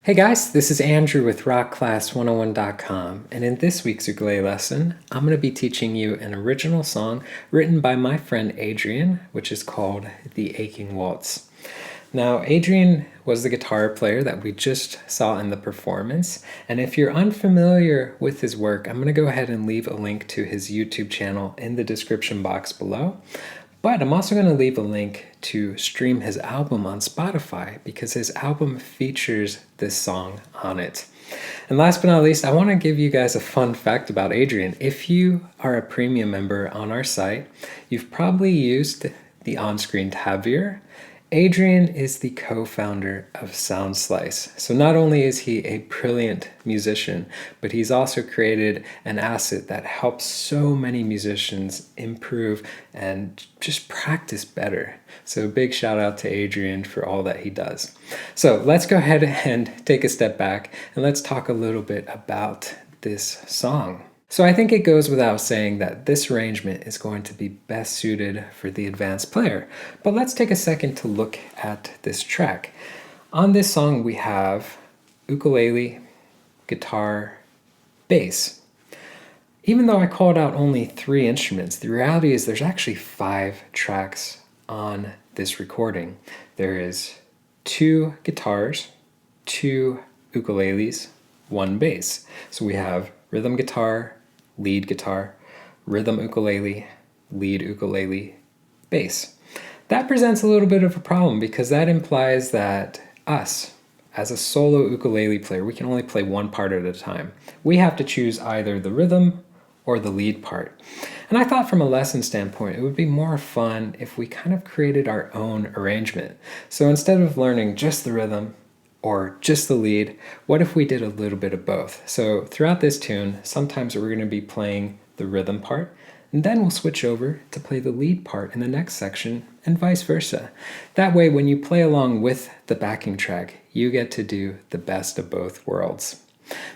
Hey guys, this is Andrew with rockclass101.com, and in this week's ukulele lesson, I'm going to be teaching you an original song written by my friend Adrian, which is called The Aching Waltz. Now, Adrian was the guitar player that we just saw in the performance, and if you're unfamiliar with his work, I'm going to go ahead and leave a link to his YouTube channel in the description box below. But I'm also going to leave a link to stream his album on Spotify because his album features this song on it. And last but not least, I want to give you guys a fun fact about Adrian. If you are a premium member on our site, you've probably used the on-screen tab viewer. Adrian is the co-founder of SoundSlice. So not only is he a brilliant musician, but he's also created an asset that helps so many musicians improve and just practice better. So a big shout out to Adrian for all that he does. So let's go ahead and take a step back and let's talk a little bit about this song. So I think it goes without saying that this arrangement is going to be best suited for the advanced player. But let's take a second to look at this track. On this song we have ukulele, guitar, bass. Even though I called out only 3 instruments, the reality is there's actually 5 tracks on this recording. There is 2 guitars, 2 ukuleles, 1 bass. So we have rhythm guitar, lead guitar, rhythm ukulele, lead ukulele, bass. That presents a little bit of a problem because that implies that us, as a solo ukulele player, we can only play one part at a time. We have to choose either the rhythm or the lead part. And I thought from a lesson standpoint, it would be more fun if we kind of created our own arrangement. So instead of learning just the rhythm, or just the lead, what if we did a little bit of both? So throughout this tune, sometimes we're going to be playing the rhythm part, and then we'll switch over to play the lead part in the next section, and vice versa. That way, when you play along with the backing track, you get to do the best of both worlds.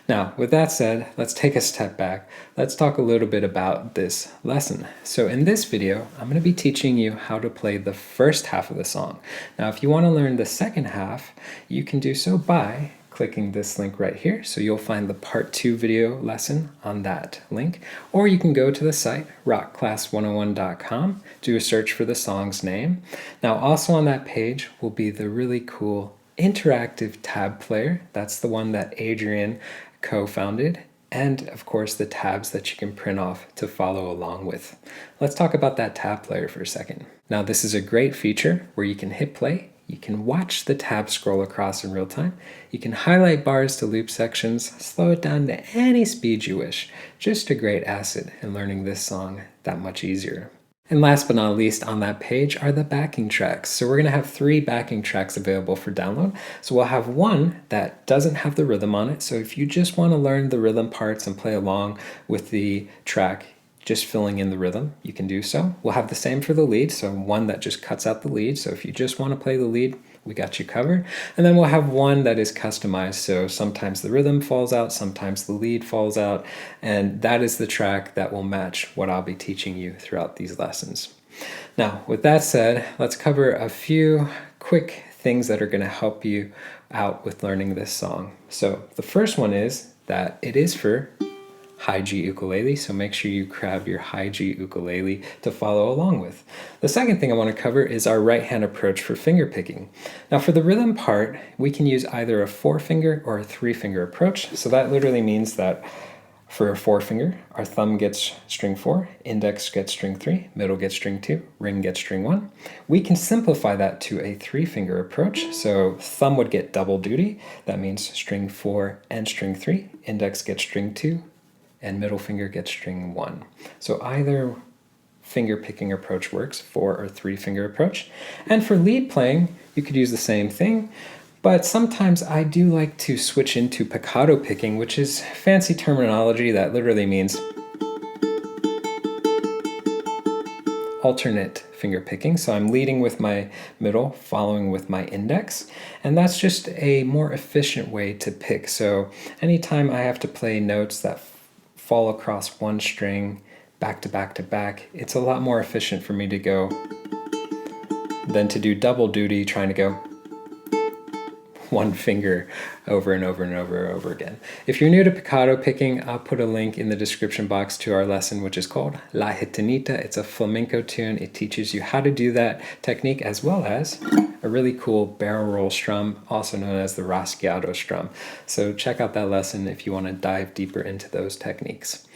Now, with that said, let's take a step back. Let's talk a little bit about this lesson. So in this video, I'm going to be teaching you how to play the first half of the song. Now, if you want to learn the second half, you can do so by clicking this link right here. So you'll find the part 2 video lesson on that link. Or you can go to the site, rockclass101.com, do a search for the song's name. Now, also on that page will be the really cool interactive tab player. That's the one that Adrian co-founded, and of course the tabs that you can print off to follow along with. Let's talk about that tab player for a second. Now, this is a great feature where you can hit play, you can watch the tab scroll across in real time, you can highlight bars to loop sections, slow it down to any speed you wish. Just a great asset in learning this song that much easier. And last but not least on that page are the backing tracks. So we're going to have 3 backing tracks available for download. So we'll have one that doesn't have the rhythm on it. So if you just want to learn the rhythm parts and play along with the track, just filling in the rhythm, you can do so. We'll have the same for the lead, so one that just cuts out the lead. So if you just want to play the lead, we got you covered. And then we'll have one that is customized, so sometimes the rhythm falls out, sometimes the lead falls out, and that is the track that will match what I'll be teaching you throughout these lessons. Now, with that said, let's cover a few quick things that are going to help you out with learning this song. So the first one is that it is for high G ukulele, so make sure you grab your high G ukulele to follow along with. The second thing I want to cover is our right hand approach for finger picking. Now for the rhythm part, we can use either a 4-finger or a 3-finger approach. So that literally means that for a 4-finger, our thumb gets string 4, index gets string 3, middle gets string 2, ring gets string 1. We can simplify that to a 3-finger approach. So thumb would get double duty. That means string 4 and string 3, index gets string 2, and middle finger gets string 1. So either finger picking approach works, 4 or 3-finger approach. And for lead playing, you could use the same thing, but sometimes I do like to switch into piccato picking, which is fancy terminology that literally means alternate finger picking. So I'm leading with my middle, following with my index, and that's just a more efficient way to pick. So anytime I have to play notes that fall across one string back to back to back, it's a lot more efficient for me to go than to do double duty trying to go one finger over and over and over again. If you're new to picado picking, I'll put a link in the description box to our lesson, which is called La Gitanita. It's a flamenco tune. It teaches you how to do that technique as well as a really cool barrel roll strum, also known as the rasgueado strum. So check out that lesson if you want to dive deeper into those techniques.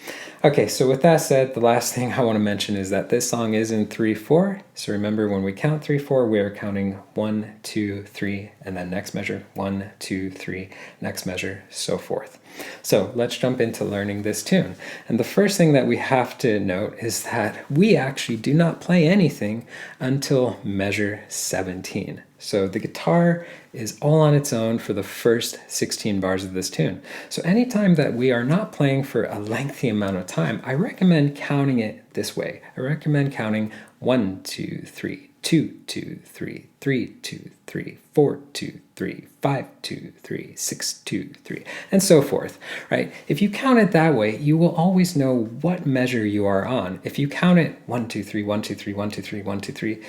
Okay, so with that said, the last thing I want to mention is that this song is in 3/4. So remember, when we count 3/4, we are counting 1, 2, 3, and then next measure, 1, 2, 3, next measure, so forth. So let's jump into learning this tune. And the first thing that we have to note is that we actually do not play anything until measure 17. So the guitar is all on its own for the first 16 bars of this tune. So anytime that we are not playing for a lengthy amount of time, I recommend counting it this way. I recommend counting 1, 2, 3, 2, 2, 3, 3, 2, 3, 4, 2, 3, 5, 2, 3, 6, 2, 3, and so forth, right? If you count it that way, you will always know what measure you are on. If you count it 1, 2, 3, 1, 2, 3, 1, 2, 3, 1, 2, 3,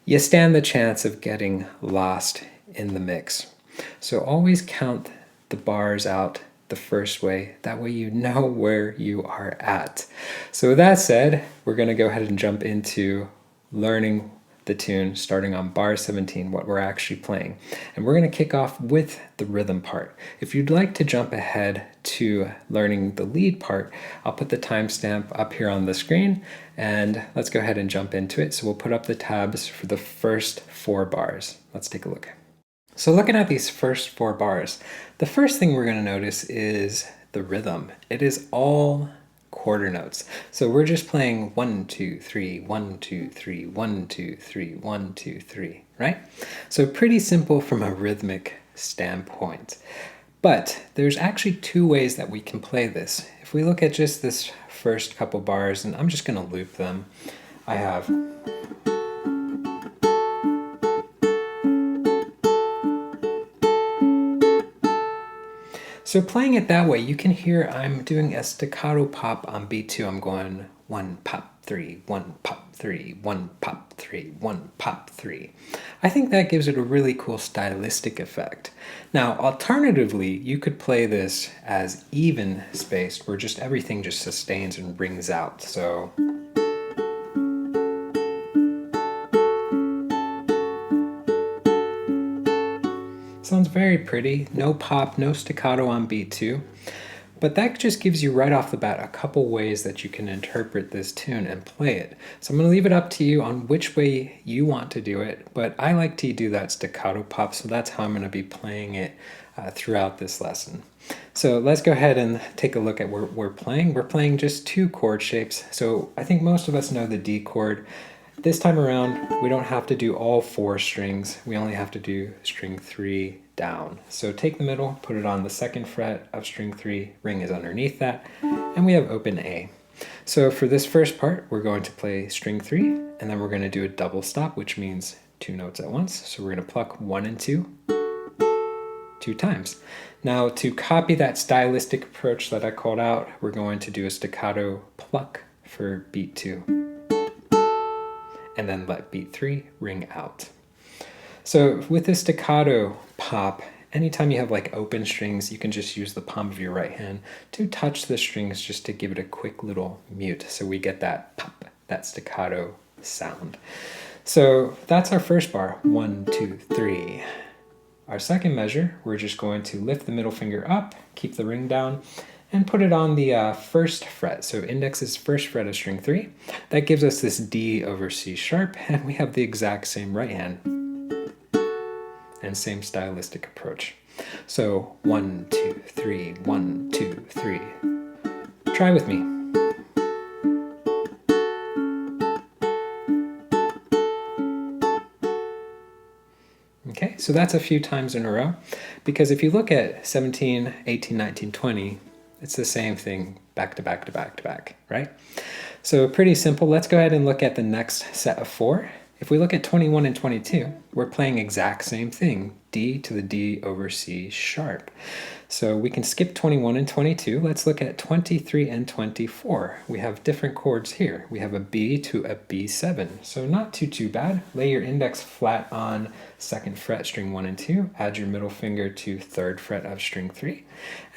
you stand the chance of getting lost in the mix. So always count the bars out the first way. That way you know where you are at. So with that said, we're going to go ahead and jump into learning the tune starting on bar 17, what we're actually playing. And we're going to kick off with the rhythm part. If you'd like to jump ahead to learning the lead part, I'll put the timestamp up here on the screen, and let's go ahead and jump into it. So we'll put up the tabs for the first 4 bars. Let's take a look. So looking at these first 4 bars, the first thing we're going to notice is the rhythm. It is all quarter notes. So we're just playing 1, 2, 3, 1, 2, 3, 1, 2, 3, 1, 2, 3, right? So pretty simple from a rhythmic standpoint. But there's actually 2 ways that we can play this. If we look at just this first couple bars, and I'm just going to loop them, I have so playing it that way, you can hear I'm doing a staccato pop on beat 2. I'm going 1 pop 3, 1 pop 3, 1 pop 3, 1 pop 3. I think that gives it a really cool stylistic effect. Now, alternatively, you could play this as even spaced, where just everything just sustains and rings out. So sounds very pretty. No pop, no staccato on beat 2. But that just gives you right off the bat a couple ways that you can interpret this tune and play it. So I'm going to leave it up to you on which way you want to do it, but I like to do that staccato pop, so that's how I'm going to be playing it throughout this lesson. So let's go ahead and take a look at what we're playing. We're playing just 2 chord shapes. So I think most of us know the D chord. This time around, we don't have to do all 4 strings. We only have to do string 3 down. So take the middle, put it on the 2nd fret of string 3, ring is underneath that, and we have open A. So for this first part, we're going to play string 3, and then we're going to do a double stop, which means 2 notes at once. So we're going to pluck 1 and 2 times. Now to copy that stylistic approach that I called out, we're going to do a staccato pluck for beat 2. And then let beat 3 ring out. So with this staccato pop, anytime you have like open strings, you can just use the palm of your right hand to touch the strings just to give it a quick little mute. So we get that pop, that staccato sound. So that's our first bar, 1, 2, 3. Our second measure, we're just going to lift the middle finger up, keep the ring down, and put it on the 1st fret. So index is 1st fret of string 3. That gives us this D over C sharp, and we have the exact same right hand and same stylistic approach. So 1, 2, 3, 1, 2, 3. Try with me. Okay, so that's a few times in a row, because if you look at 17, 18, 19, 20, it's the same thing back to back to back to back, right? So pretty simple. Let's go ahead and look at the next set of 4. If we look at 21 and 22, we're playing exact same thing. D to the D over C sharp. So we can skip 21 and 22. Let's look at 23 and 24. We have different chords here. We have a B to a B7. So not too bad. Lay your index flat on 2nd fret, string 1 and 2. Add your middle finger to 3rd fret of string 3.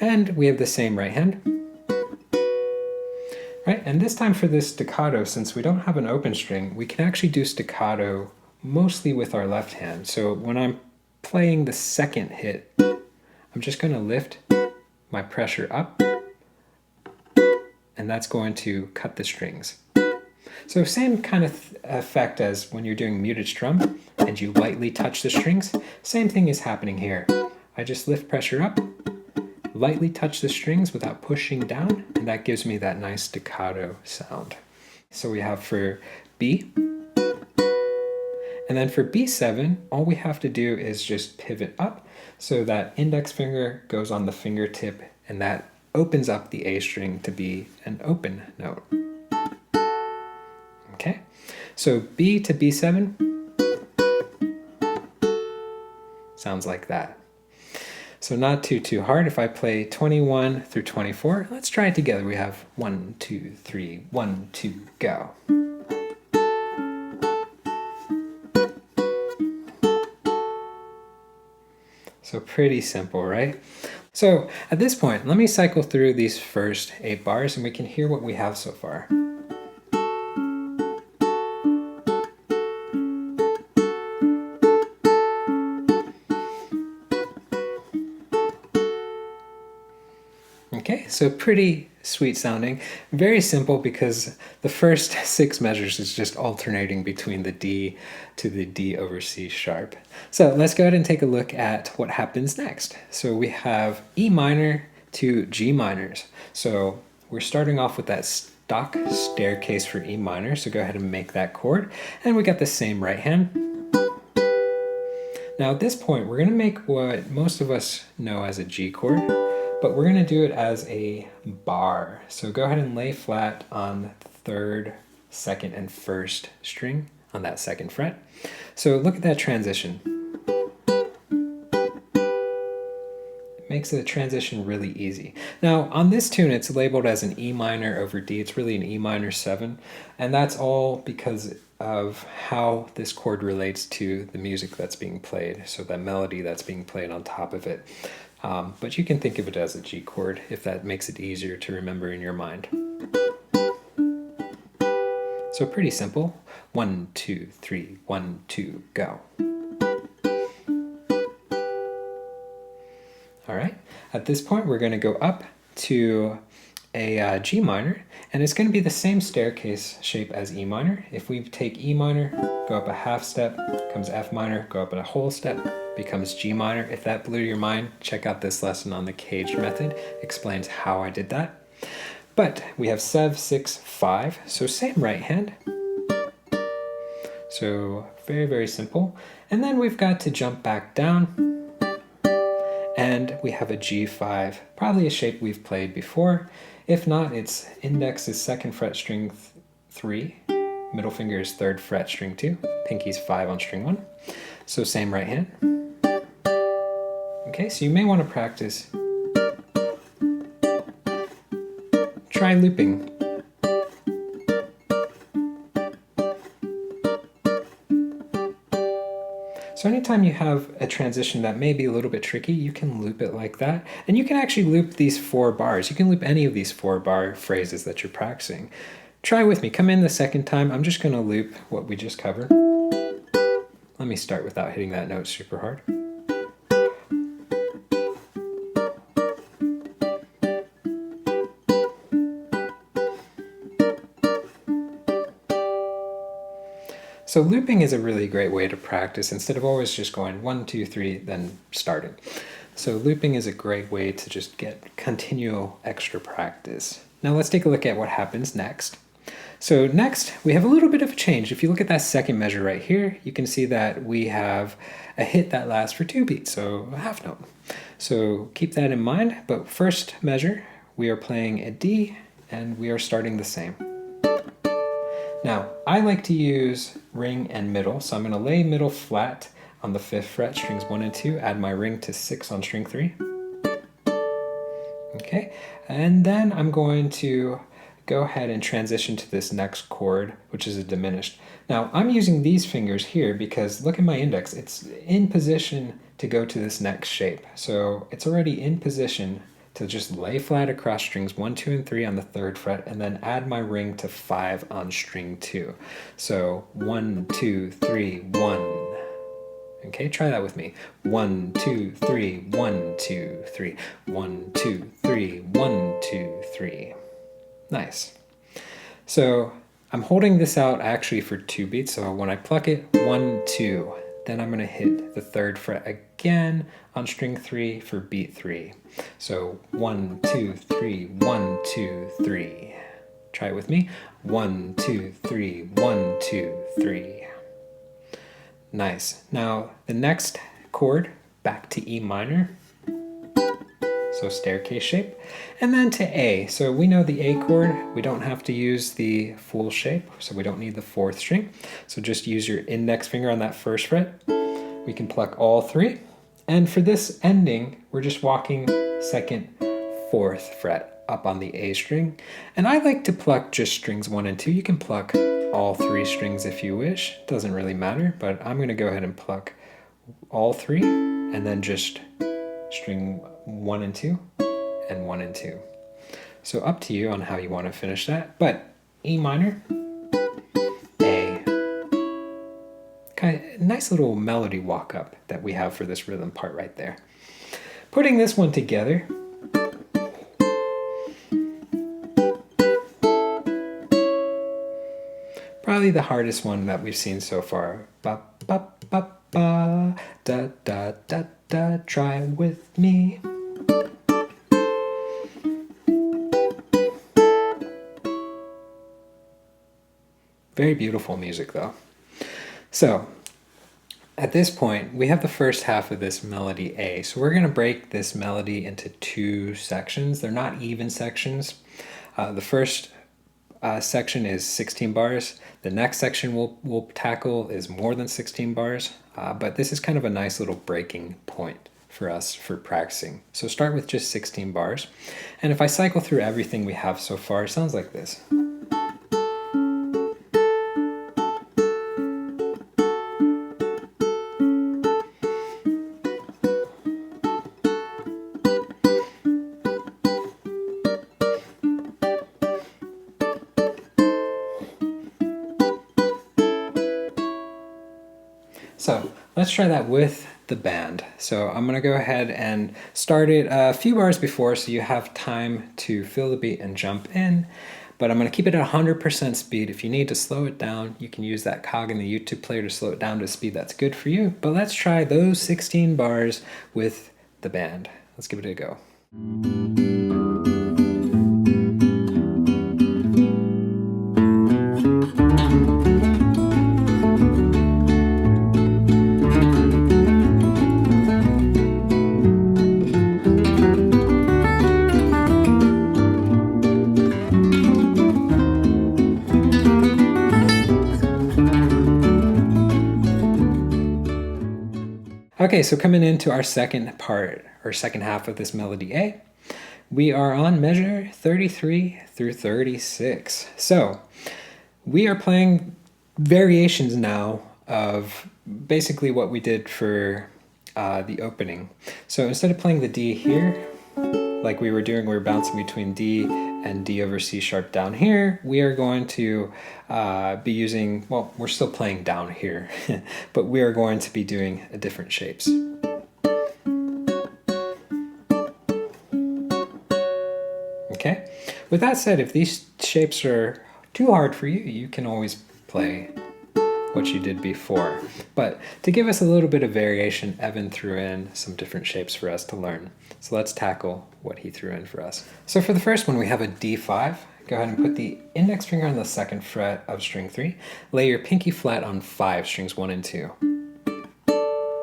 And we have the same right hand. Right, and this time for this staccato, since we don't have an open string, we can actually do staccato mostly with our left hand. So when I'm playing the second hit, I'm just going to lift my pressure up, and that's going to cut the strings. So same kind of effect as when you're doing muted strum and you lightly touch the strings. Same thing is happening here. I just lift pressure up, lightly touch the strings without pushing down, and that gives me that nice staccato sound. So we have for B, and then for B7, all we have to do is just pivot up so that index finger goes on the fingertip, and that opens up the A string to be an open note. Okay, so B to B7 sounds like that. So not too hard. If I play 21 through 24, let's try it together. We have 1, 2, 3, 1, 2, go. So pretty simple, right? So at this point, let me cycle through these first 8 bars and we can hear what we have so far. Okay, so pretty sweet sounding. Very simple because the first 6 measures is just alternating between the D to the D over C sharp. So let's go ahead and take a look at what happens next. So we have E minor to G minors. So we're starting off with that stock staircase for E minor, so go ahead and make that chord. And we got the same right hand. Now at this point, we're going to make what most of us know as a G chord, but we're going to do it as a bar. So go ahead and lay flat on 3rd, 2nd, and 1st string on that 2nd fret. So look at that transition. It makes the transition really easy. Now on this tune, it's labeled as an E minor over D. It's really an E minor 7, and that's all because of how this chord relates to the music that's being played, so that melody that's being played on top of it. But you can think of it as a G chord if that makes it easier to remember in your mind. So pretty simple. 1, 2, 3, 1, 2, go. All right, at this point we're going to go up to a G minor, and it's going to be the same staircase shape as E minor. If we take E minor, go up a half step, comes F minor, go up a whole step, becomes G minor. If that blew your mind, check out this lesson on the caged method. It explains how I did that. But we have 7, 6, 5, so same right hand. So very simple. And then we've got to jump back down, and we have a G5, probably a shape we've played before. If not, its index is 2nd fret string 3, middle finger is 3rd fret string 2, pinky's 5 on string 1. So same right hand. Okay, so you may want to practice. Try looping. So anytime you have a transition that may be a little bit tricky, you can loop it like that. And you can actually loop these 4 bars. You can loop any of these 4 bar phrases that you're practicing. Try with me. Come in the second time. I'm just going to loop what we just covered. Let me start without hitting that note super hard. So looping is a really great way to practice instead of always just going 1, 2, 3, then starting. So looping is a great way to just get continual extra practice. Now let's take a look at what happens next. So next, we have a little bit of a change. If you look at that second measure right here, you can see that we have a hit that lasts for 2 beats, so a half note. So keep that in mind, but first measure, we are playing a D, and we are starting the same. Now, I like to use ring and middle, so I'm going to lay middle flat on the 5th fret, strings 1 and 2, add my ring to 6 on string 3. Okay, and then I'm going to go ahead and transition to this next chord, which is a diminished. Now, I'm using these fingers here because look at my index. It's in position to go to this next shape. So it's already in position to just lay flat across strings 1, 2, and 3 on the 3rd fret, and then add my ring to 5 on string 2. So 1, 2, 3, 1. Okay, try that with me. 1, 2, 3, 1, 2, 3. 1, 2, 3, 1, 2, 3. Nice. So I'm holding this out actually for 2 beats. So when I pluck it, 1, 2, then I'm going to hit the 3rd fret again on string 3 for beat 3. So 1, 2, 3, 1, 2, 3. Try it with me. 1, 2, 3, 1, 2, 3. Nice. Now the next chord, back to E minor. So staircase shape, and then to A. So we know the A chord, we don't have to use the full shape, so we don't need the 4th string. So just use your index finger on that 1st fret. We can pluck all 3. And for this ending, we're just walking 2nd, 4th fret up on the A string. And I like to pluck just strings 1 and 2. You can pluck all 3 strings if you wish. Doesn't really matter, but I'm going to go ahead and pluck all 3 and then just string 1 and 2 and 1 and 2. So up to you on how you want to finish that, but E minor, A. Kind of nice little melody walk up that we have for this rhythm part right there. Putting this one together, probably the hardest one that we've seen so far. Ba ba ba ba, da da da da, try with me. Very beautiful music though. So at this point, we have the first half of this melody A. So we're going to break this melody into 2 sections. They're not even sections. The first section is 16 bars. The next section we'll tackle is more than 16 bars, but this is kind of a nice little breaking point for us for practicing. So start with just 16 bars. And if I cycle through everything we have so far, it sounds like this. So let's try that with the band. So I'm gonna go ahead and start it a few bars before so you have time to feel the beat and jump in. But I'm gonna keep it at 100% speed. If you need to slow it down, you can use that cog in the YouTube player to slow it down to a speed that's good for you. But let's try those 16 bars with the band. Let's give it a go. Okay, so coming into our second part, or second half of this melody A, we are on measure 33 through 36. So we are playing variations now of basically what we did for the opening. So instead of playing the D here, like we were doing, we were bouncing between D and D over C sharp down here, we are going to be using, well, we're still playing down here, but we are going to be doing different shapes. Okay, with that said, if these shapes are too hard for you, you can always play what you did before. But to give us a little bit of variation, Evan threw in some different shapes for us to learn. So let's tackle what he threw in for us. So for the first one, we have a D5. Go ahead and put the index finger on the 2nd fret of string 3. Lay your pinky flat on 5, strings 1 and 2.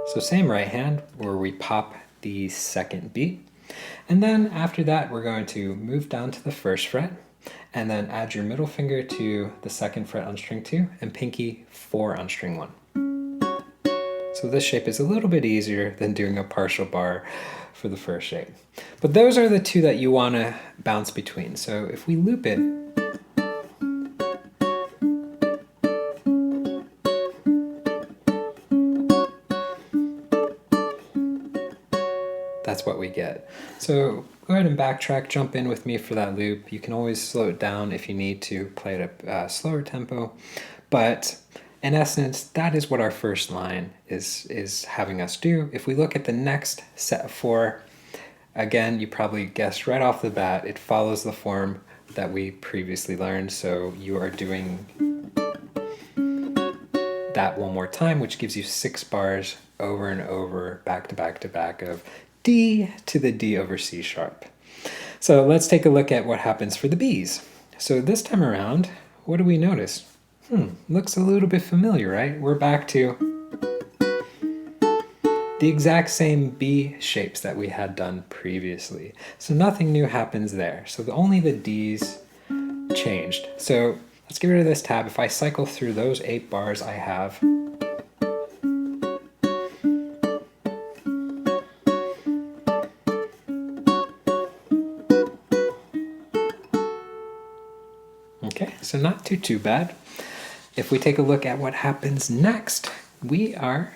So same right hand where we pop the 2nd beat. And then after that, we're going to move down to the 1st fret and then add your middle finger to the 2nd fret on string 2 and pinky 4 on string 1. So So this shape is a little bit easier than doing a partial bar for the first shape. But those are the two that you want to bounce between. So if we loop it, that's what we get. So go ahead and backtrack, jump in with me for that loop. You can always slow it down if you need to play at a slower tempo. But in essence, that is what our first line is having us do. If we look at the next set of 4, again, you probably guessed right off the bat, it follows the form that we previously learned. So you are doing that one more time, which gives you 6 bars over and over, back to back to back of D to the D over C sharp. So let's take a look at what happens for the Bs. So this time around, what do we notice? Looks a little bit familiar, right? We're back to the exact same B shapes that we had done previously. So nothing new happens there. So only the Ds changed. So let's get rid of this tab. If I cycle through those 8 bars I have, okay, so not too bad. If we take a look at what happens next, we are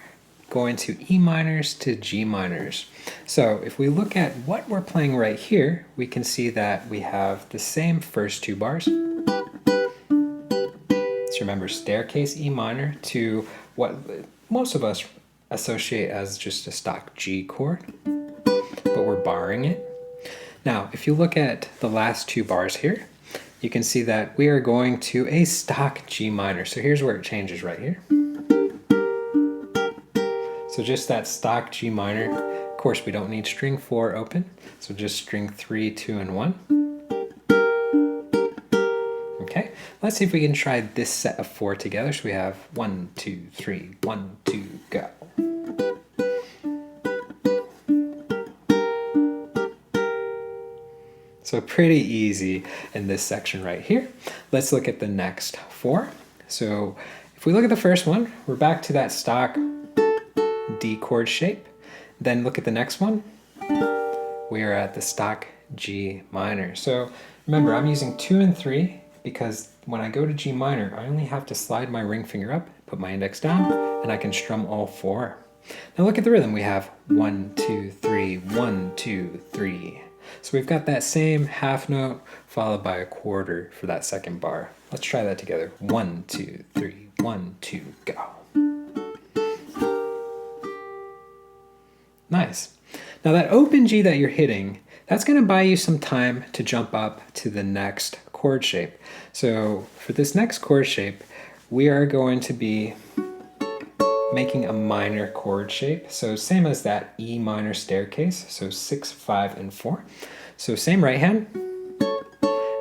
going to E minors to G minors. So if we look at what we're playing right here, we can see that we have the same first 2 bars. Let's remember staircase E minor to what most of us associate as just a stock G chord, but we're barring it. Now, if you look at the last 2 bars here, you can see that we are going to a stock G minor. So here's where it changes right here. So just that stock G minor. Of course, we don't need string 4 open, so just string 3, 2, and 1. Okay, let's see if we can try this set of 4 together. So we have 1, 2, 3, 1, 2, go. So pretty easy in this section right here. Let's look at the next 4. So if we look at the first one, we're back to that stock D chord shape. Then look at the next one. We are at the stock G minor. So remember, I'm using 2 and 3 because when I go to G minor, I only have to slide my ring finger up, put my index down, and I can strum all 4. Now look at the rhythm. We have 1, 2, 3, 1, 2, 3. So we've got that same half note followed by a quarter for that second bar. Let's try that together. 1, 2, 3, 1, 2, go. Nice. Now that open G that you're hitting, that's going to buy you some time to jump up to the next chord shape. So for this next chord shape, we are going to be making a minor chord shape. So same as that E minor staircase, so 6, 5, and 4. So same right hand,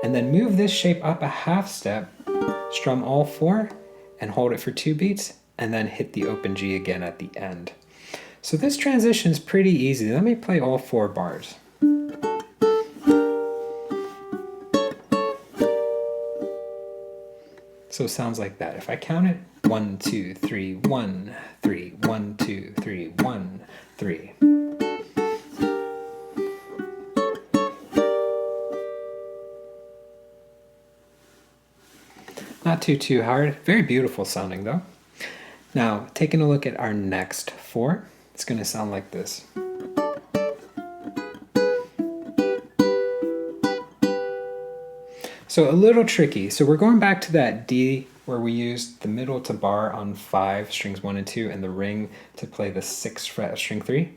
and then move this shape up a half step, strum all 4, and hold it for 2 beats, and then hit the open G again at the end. So this transition is pretty easy. Let me play all 4 bars. So it sounds like that. If I count it, 1, 2, 3, 1, 3, 1, 2, 3, 1, 3. Not too hard. Very beautiful sounding though. Now, taking a look at our next 4, it's going to sound like this. So a little tricky. So we're going back to that D where we used the middle to bar on 5, strings 1 and 2, and the ring to play the 6th fret of string 3.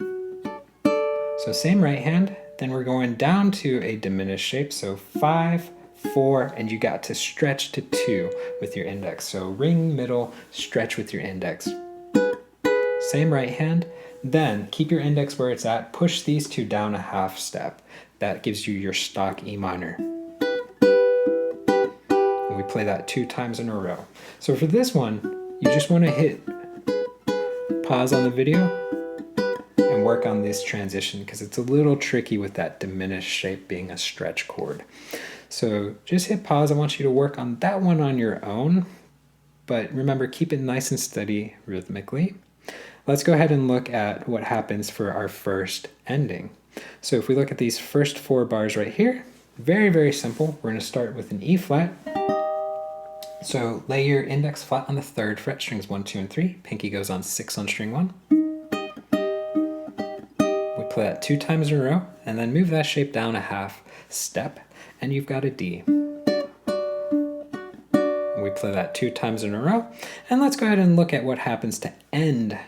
So same right hand, then we're going down to a diminished shape, so 5, 4, and you got to stretch to 2 with your index. So ring, middle, stretch with your index. Same right hand, then keep your index where it's at, push these 2 down a half step. That gives you your stock E minor. And we play that 2 times in a row. So for this one, you just want to hit pause on the video and work on this transition because it's a little tricky with that diminished shape being a stretch chord. So just hit pause. I want you to work on that one on your own, but remember, keep it nice and steady rhythmically. let's go ahead and look at what happens for our first ending. So if we look at these first 4 bars right here, very, very simple. We're going to start with an E flat. So lay your index flat on the 3rd fret, strings 1, 2, and 3. Pinky goes on 6 on string 1. We play that 2 times in a row, and then move that shape down a half step, and you've got a D. We play that 2 times in a row, and let's go ahead and look at what happens to end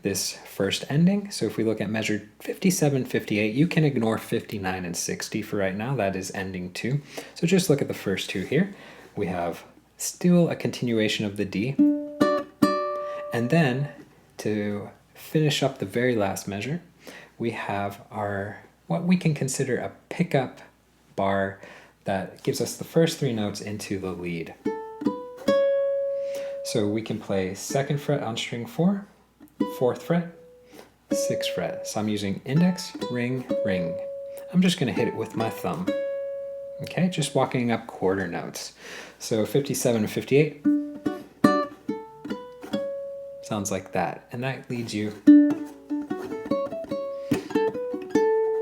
this first ending. So if we look at measure 57, 58, you can ignore 59 and 60 for right now. That is ending 2. So just look at the first 2 here. We have still a continuation of the D. And then to finish up the very last measure, we have our what we can consider a pickup bar that gives us the first 3 notes into the lead. So we can play 2nd fret on string 4, 4th fret, 6th fret. So I'm using index, ring, ring. I'm just going to hit it with my thumb. Okay, just walking up quarter notes. So 57 and 58 sounds like that. And that leads you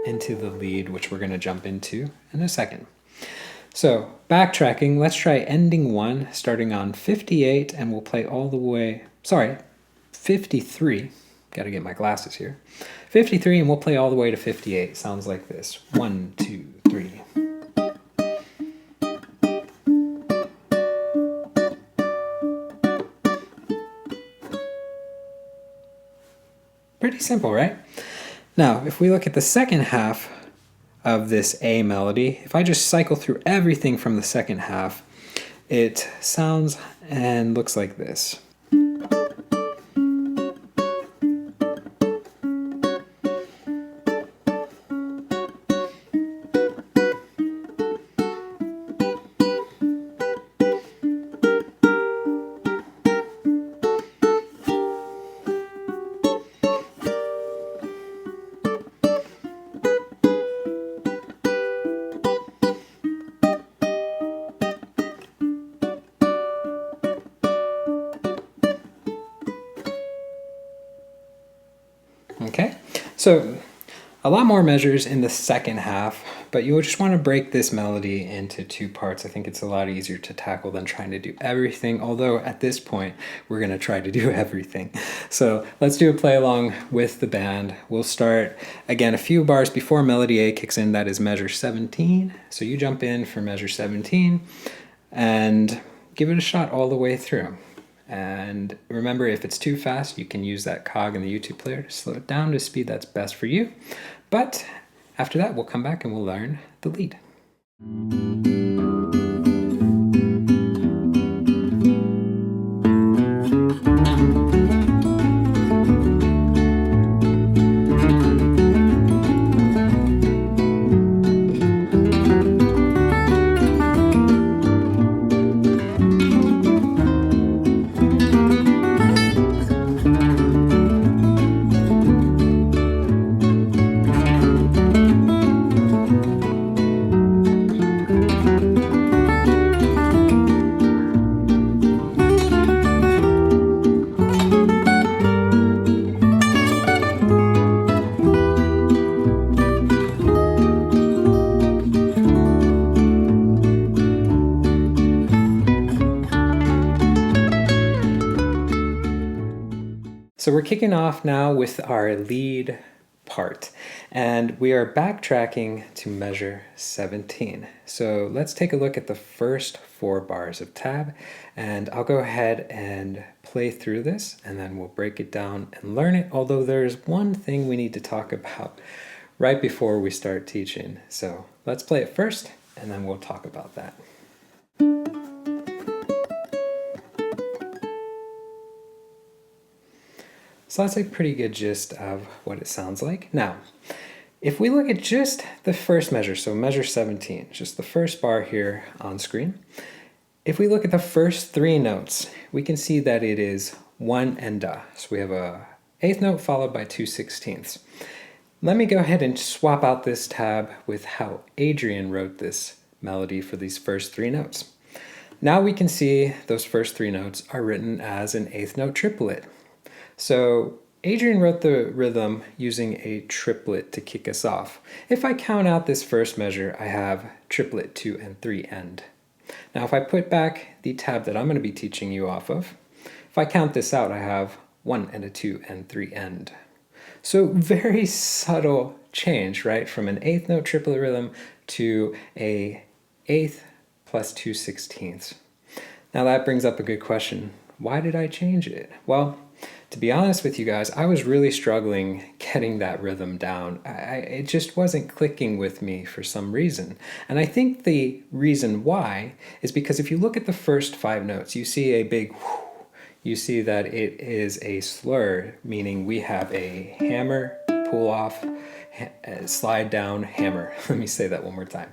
into the lead, which we're going to jump into in a second. So backtracking, let's try ending 1, starting on 58, and we'll play all the way, 53. Got to get my glasses here. 53, and we'll play all the way to 58. Sounds like this. 1, 2, 3. Pretty simple, right? Now, if we look at the second half of this A melody, if I just cycle through everything from the second half, it sounds and looks like this. Okay, so a lot more measures in the second half, but you'll just want to break this melody into 2 parts. I think it's a lot easier to tackle than trying to do everything, although at this point we're going to try to do everything. So let's do a play along with the band. We'll start again a few bars before melody A kicks in, that is measure 17. So you jump in for measure 17 and give it a shot all the way through. And remember, if it's too fast, you can use that cog in the YouTube player to slow it down to speed that's best for you. But after that, we'll come back and we'll learn the lead. So we're kicking off now with our lead part, and we are backtracking to measure 17. So let's take a look at the first 4 bars of tab, and I'll go ahead and play through this, and then we'll break it down and learn it, although there's one thing we need to talk about right before we start teaching. So let's play it first, and then we'll talk about that. So that's a pretty good gist of what it sounds like. Now, if we look at just the first measure, so measure 17, just the first bar here on screen, if we look at the first 3 notes, we can see that it is 1 and da. So we have a 8th note followed by 2 16ths. Let me go ahead and swap out this tab with how Adrian wrote this melody for these first 3 notes. Now we can see those first 3 notes are written as an 8th note triplet. So Adrian wrote the rhythm using a triplet to kick us off. If I count out this first measure, I have triplet 2 and 3 end. Now if I put back the tab that I'm going to be teaching you off of, if I count this out, I have 1 and a 2 and 3 end. So very subtle change, right? From an eighth note triplet rhythm to a eighth plus 2/16. Now that brings up a good question. Why did I change it? Well, to be honest with you guys, I was really struggling getting that rhythm down. It just wasn't clicking with me for some reason. And I think the reason why is because if you look at the first 5 notes, you see a big whoo. You see that it is a slur, meaning we have a hammer, pull off, slide down, hammer. Let me say that one more time.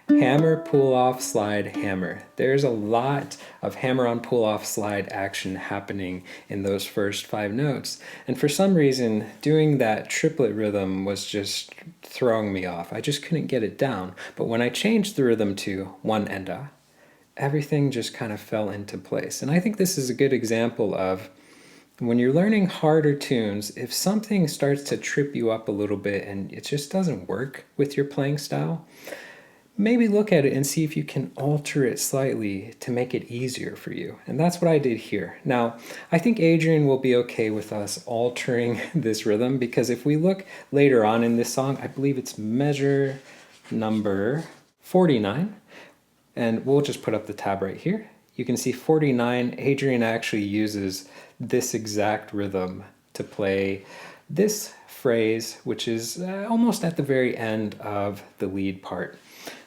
Hammer, pull off, slide, hammer. There's a lot of hammer on, pull off, slide action happening in those first 5 notes. And for some reason, doing that triplet rhythm was just throwing me off. I just couldn't get it down. But when I changed the rhythm to 1 and a, everything just kind of fell into place. And I think this is a good example of when you're learning harder tunes, if something starts to trip you up a little bit and it just doesn't work with your playing style, maybe look at it and see if you can alter it slightly to make it easier for you. And that's what I did here. Now, I think Adrian will be okay with us altering this rhythm because if we look later on in this song, I believe it's measure number 49, and we'll just put up the tab right here. You can see 49, Adrian actually uses this exact rhythm to play this phrase, which is almost at the very end of the lead part.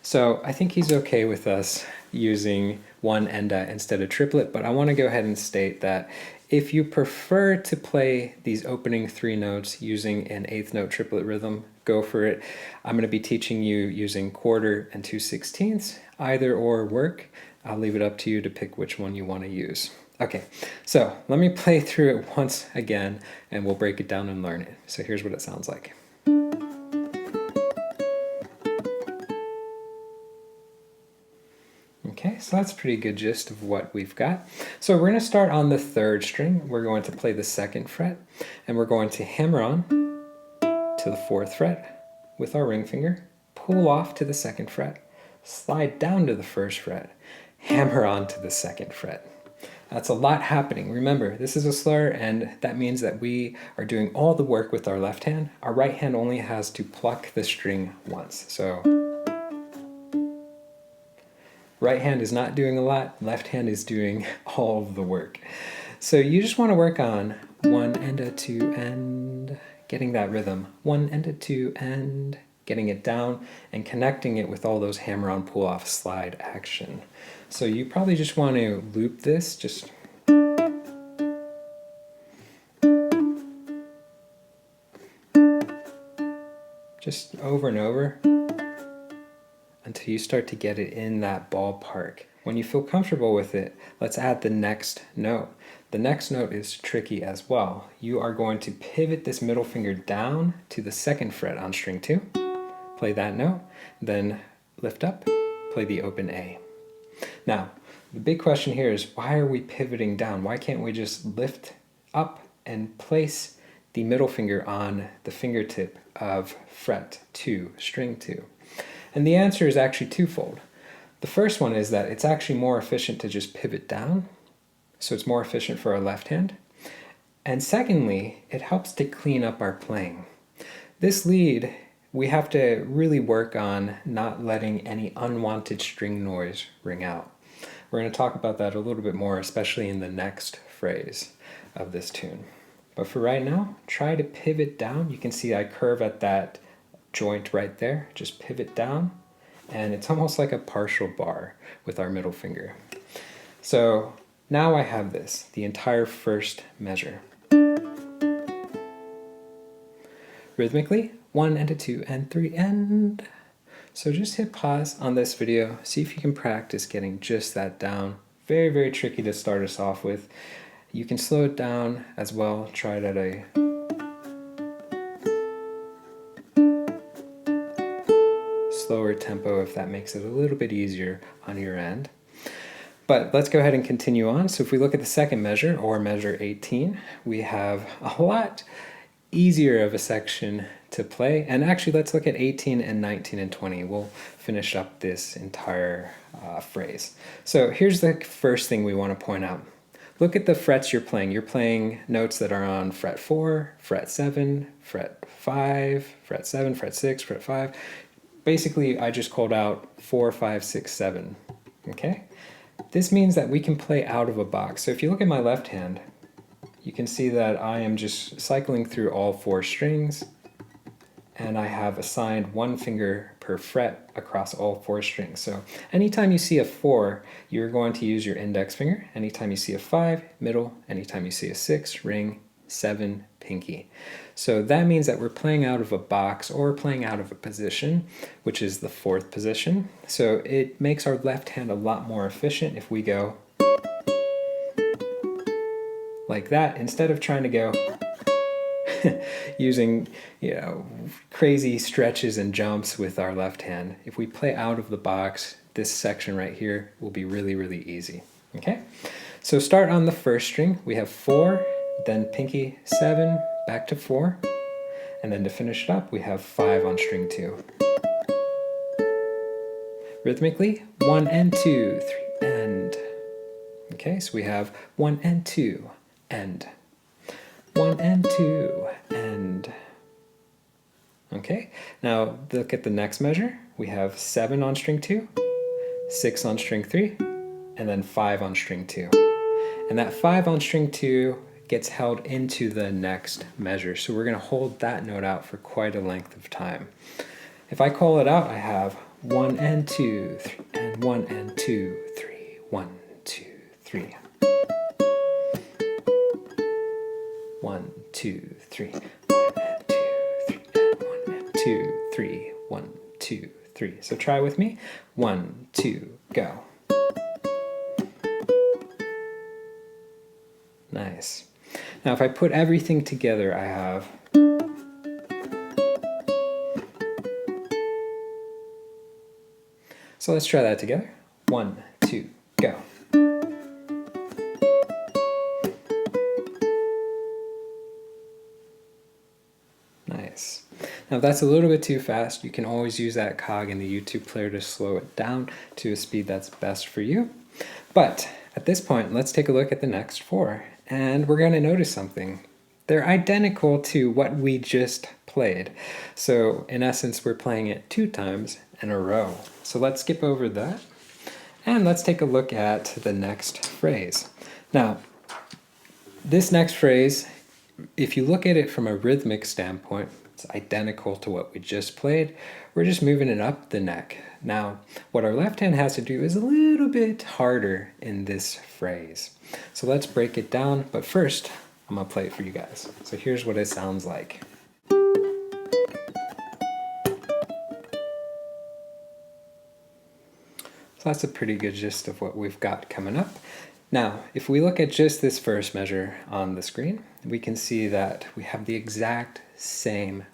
So I think he's okay with us using 1 enda instead of triplet, but I want to go ahead and state that if you prefer to play these opening 3 notes using an eighth note triplet rhythm, go for it. I'm going to be teaching you using quarter and 2/16. Either or work. I'll leave it up to you to pick which one you want to use. Okay, so let me play through it once again and we'll break it down and learn it. So here's what it sounds like. Okay, so that's a pretty good gist of what we've got. So we're going to start on the 3rd string. We're going to play the 2nd fret, and we're going to hammer on to the 4th fret with our ring finger, pull off to the 2nd fret, slide down to the 1st fret, hammer on to the 2nd fret. That's a lot happening. Remember, this is a slur, and that means that we are doing all the work with our left hand. Our right hand only has to pluck the string once. So right hand is not doing a lot, left hand is doing all of the work. So you just want to work on 1 and a 2 and getting that rhythm. 1 and a 2 and getting it down and connecting it with all those hammer on, pull off, slide action. So you probably just want to loop this, just over and over until you start to get it in that ballpark. When you feel comfortable with it, let's add the next note. The next note is tricky as well. You are going to pivot this middle finger down to the 2nd fret on string 2, play that note, then lift up, play the open A. Now, the big question here is, why are we pivoting down? Why can't we just lift up and place the middle finger on the fingertip of fret 2, string 2? And the answer is actually twofold. The first one is that it's actually more efficient to just pivot down, so it's more efficient for our left hand. And secondly, it helps to clean up our playing. This lead, we have to really work on not letting any unwanted string noise ring out. We're going to talk about that a little bit more, especially in the next phrase of this tune. But for right now, try to pivot down. You can see I curve at that joint right there. Just pivot down, and it's almost like a partial bar with our middle finger. So now I have this, the entire first measure. Rhythmically, 1 and a 2 and 3 and. So just hit pause on this video, see if you can practice getting just that down. Very, very tricky to start us off with. You can slow it down as well, try it at a slower tempo if that makes it a little bit easier on your end. But let's go ahead and continue on. So if we look at the 2nd measure, or measure 18, we have a lot easier of a section to play. And actually, let's look at 18 and 19 and 20. We'll finish up this entire phrase. So here's the first thing we want to point out. Look at the frets you're playing. You're playing notes that are on fret 4, fret 7, fret 5, fret 7, fret 6, fret 5. Basically, I just called out 4, 5, 6, 7. Okay? This means that we can play out of a box. So if you look at my left hand, you can see that I am just cycling through all 4 strings, and I have assigned 1 finger per fret across all 4 strings. So anytime you see a 4, you're going to use your index finger. Anytime you see a 5, middle. Anytime you see a 6, ring. 7, pinky. So that means that we're playing out of a box or playing out of a position, which is the 4th position. So it makes our left hand a lot more efficient if we go like that, instead of trying to go using, crazy stretches and jumps with our left hand. If we play out of the box, this section right here will be really, really easy. Okay? So start on the first string. We have 4, then pinky 7, back to 4, and then to finish it up, we have 5 on string 2. Rhythmically, 1 and 2, 3, and. Okay, so we have 1 and 2, and. 1 and 2, and. Okay, now look at the next measure. We have 7 on string 2, 6 on string 3, and then 5 on string 2. And that 5 on string 2 gets held into the next measure. So we're going to hold that note out for quite a length of time. If I call it out, I have 1 and 2, 3, and 1 and 2, 3, 1, 2, 3. 1, 2, 3, 1 and 2, 3, and 1 and 2, 3, 1, 2, 3. So try with me. 1, 2, go. Nice. Now if I put everything together, I have so let's try that together. 1, 2, go. Nice. Now if that's a little bit too fast, you can always use that cog in the YouTube player to slow it down to a speed that's best for you. But at this point, let's take a look at the next 4. And we're going to notice something. They're identical to what we just played. So in essence, we're playing it 2 times in a row. So let's skip over that. And let's take a look at the next phrase. Now, this next phrase, if you look at it from a rhythmic standpoint, it's identical to what we just played. We're just moving it up the neck. Now, what our left hand has to do is a little bit harder in this phrase. So let's break it down, but first, I'm gonna play it for you guys. So here's what it sounds like. So that's a pretty good gist of what we've got coming up. Now, if we look at just this first measure on the screen, we can see that we have the exact same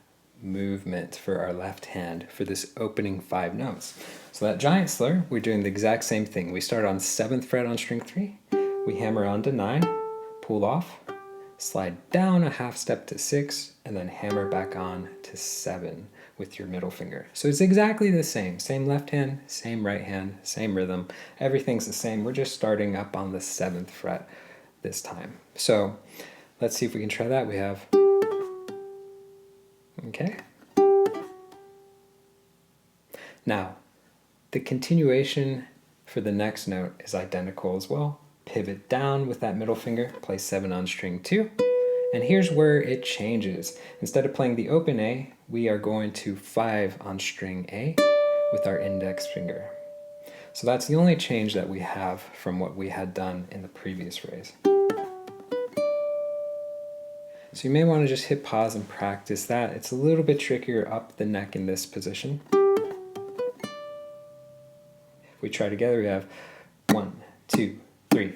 movement for our left hand for this opening 5 notes. So that giant slur, we're doing the exact same thing. We start on 7th fret on string 3, we hammer on to 9, pull off, slide down a half step to 6, and then hammer back on to 7 with your middle finger. So it's exactly the same. Same left hand, same right hand, same rhythm. Everything's the same. We're just starting up on the 7th fret this time. So let's see if we can try that. We have, okay. Now, the continuation for the next note is identical as well. Pivot down with that middle finger, play 7 on string 2. And here's where it changes. Instead of playing the open A, we are going to 5 on string A with our index finger. So that's the only change that we have from what we had done in the previous phrase. So you may want to just hit pause and practice that. It's a little bit trickier up the neck in this position. If we try together, we have 1, 2, 3.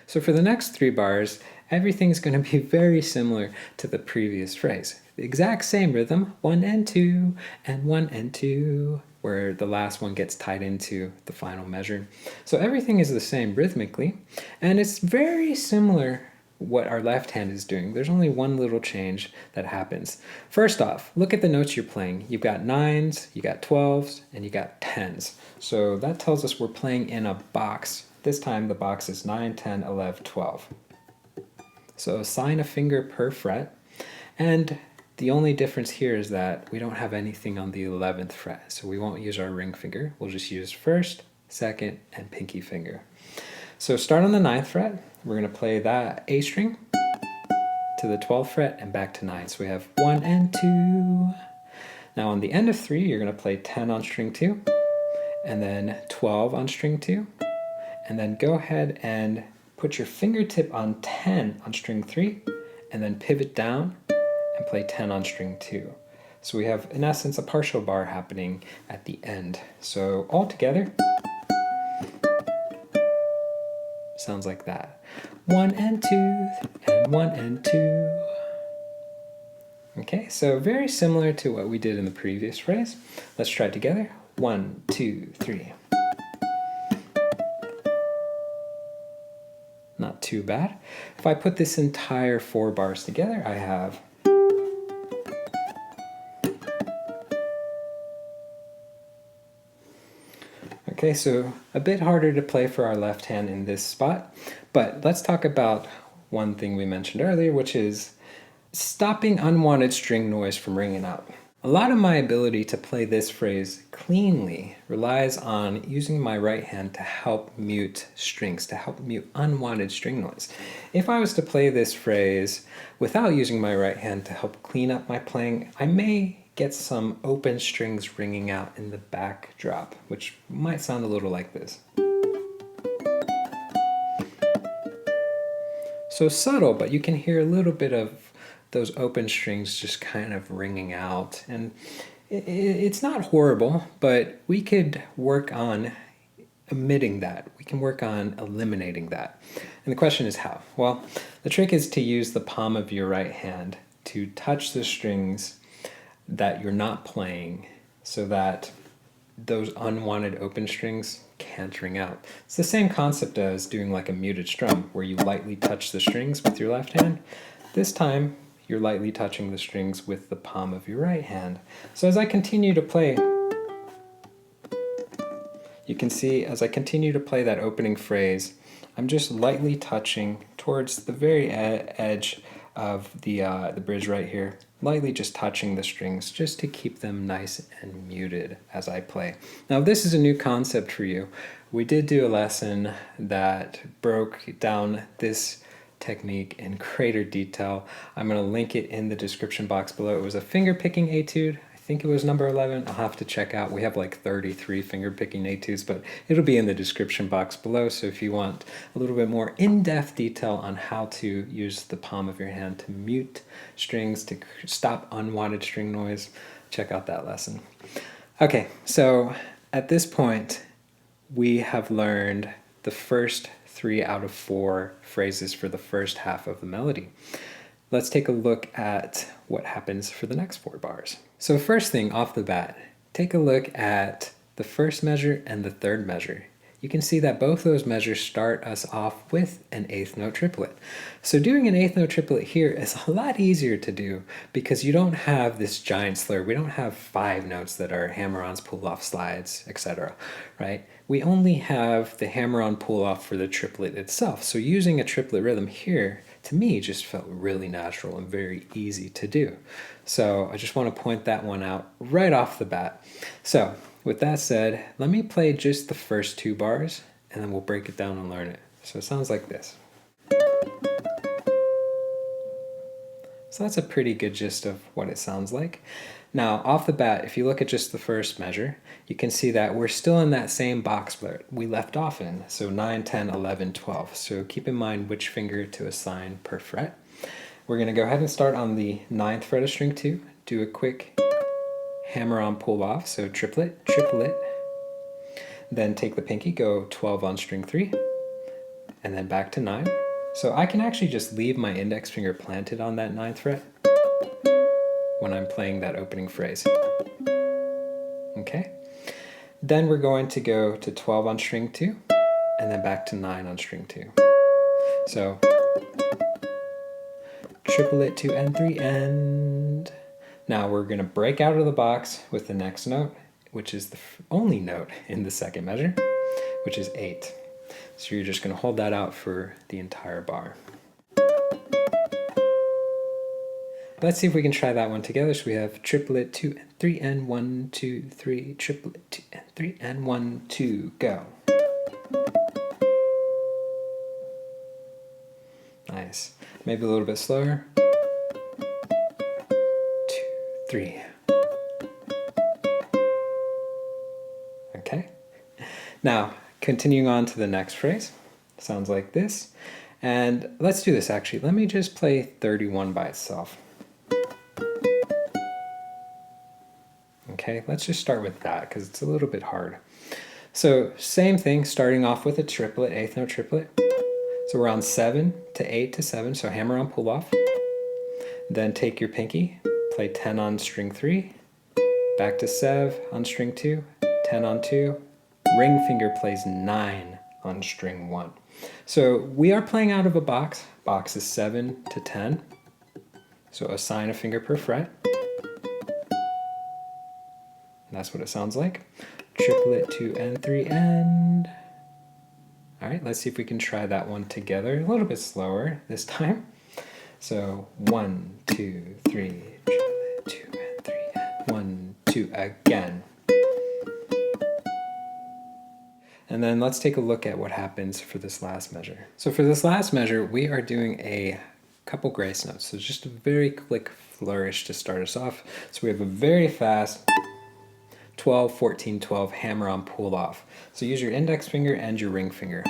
So for the next 3 bars, everything's going to be very similar to the previous phrase. The exact same rhythm, 1 and 2, and 1 and 2, where the last one gets tied into the final measure. So everything is the same rhythmically, and it's very similar what our left hand is doing. There's only one little change that happens. First off, look at the notes you're playing. You've got 9s, you got 12s, and you got 10s. So that tells us we're playing in a box. This time the box is 9, 10, 11, 12. So assign a finger per fret, and the only difference here is that we don't have anything on the 11th fret, so we won't use our ring finger. We'll just use first, second, and pinky finger. So start on the 9th fret. We're going to play that A string to the 12th fret and back to 9. So we have 1 and 2. Now on the end of 3, you're going to play 10 on string 2, and then 12 on string 2, and then go ahead and put your fingertip on 10 on string 3, and then pivot down and play 10 on string 2. So we have, in essence, a partial bar happening at the end. So all together, sounds like that. 1 and 2, and 1 and 2. Okay, so very similar to what we did in the previous phrase. Let's try it together. 1, 2, 3. Not too bad. If I put this entire 4 bars together, I have okay, so a bit harder to play for our left hand in this spot, but let's talk about one thing we mentioned earlier, which is stopping unwanted string noise from ringing out. A lot of my ability to play this phrase cleanly relies on using my right hand to help mute strings, to help mute unwanted string noise. If I was to play this phrase without using my right hand to help clean up my playing, I may get some open strings ringing out in the backdrop, which might sound a little like this. So subtle, but you can hear a little bit of those open strings just kind of ringing out. And it's not horrible, but we could work on omitting that. We can work on eliminating that. And the question is how? Well, the trick is to use the palm of your right hand to touch the strings that you're not playing so that those unwanted open strings can't ring out. It's the same concept as doing like a muted strum where you lightly touch the strings with your left hand. This time you're lightly touching the strings with the palm of your right hand. So as I continue to play, you can see as I continue to play that opening phrase, I'm just lightly touching towards the very edge of the bridge right here, lightly just touching the strings just to keep them nice and muted as I play. Now this is a new concept for you. We did do a lesson that broke down this technique in greater detail. I'm going to link it in the description box below. It was a finger picking etude. I think it was number 11. I'll have to check out. We have like 33 finger picking etudes, but it'll be in the description box below. So if you want a little bit more in-depth detail on how to use the palm of your hand to mute strings, to stop unwanted string noise, check out that lesson. Okay, so at this point, we have learned the first 3 out of 4 phrases for the first half of the melody. Let's take a look at what happens for the next 4 bars. So first thing off the bat, take a look at the first measure and the third measure. You can see that both those measures start us off with an 8th note triplet. So doing an 8th note triplet here is a lot easier to do because you don't have this giant slur. We don't have 5 notes that are hammer-ons, pull-off slides, etc., right? We only have the hammer-on, pull-off for the triplet itself. So using a triplet rhythm here, to me, just felt really natural and very easy to do. So I just want to point that one out right off the bat. So with that said, let me play just the first 2 bars and then we'll break it down and learn it. So it sounds like this. So that's a pretty good gist of what it sounds like. Now, off the bat, if you look at just the first measure, you can see that we're still in that same box where we left off in. So 9, 10, 11, 12. So keep in mind which finger to assign per fret. We're going to go ahead and start on the 9th fret of string 2. Do a quick hammer-on, pull-off, so triplet, triplet. Then take the pinky, go 12 on string 3, and then back to 9. So I can actually just leave my index finger planted on that 9th fret when I'm playing that opening phrase. Okay? Then we're going to go to 12 on string 2, and then back to 9 on string 2. So triplet 2 and 3 and. Now we're going to break out of the box with the next note, which is the only note in the second measure, which is 8. So you're just going to hold that out for the entire bar. Let's see if we can try that one together. So we have triplet 2 and 3 and 1, 2, 3, triplet 2 and 3 and 1, 2, go. Nice. Maybe a little bit slower. 2, 3. Okay. Now, continuing on to the next phrase. Sounds like this. And let's do this actually. Let me just play 31 by itself. Okay, let's just start with that because it's a little bit hard. So same thing, starting off with a triplet, eighth note triplet. So we're on 7 to 8 to 7, so hammer on pull off. Then take your pinky, play 10 on string 3, back to 7 on string 2, 10 on 2, ring finger plays 9 on string 1. So we are playing out of a box. Box is 7 to 10. So assign a finger per fret. And that's what it sounds like. Triplet 2 and 3 and. All right, let's see if we can try that one together. A little bit slower this time. So 1, 2, 3, triplet 2 and 3 and 1, 2 again. And then let's take a look at what happens for this last measure. So for this last measure, we are doing a couple grace notes. So just a very quick flourish to start us off. So we have a very fast 12, 14, 12 hammer on pull off. So use your index finger and your ring finger.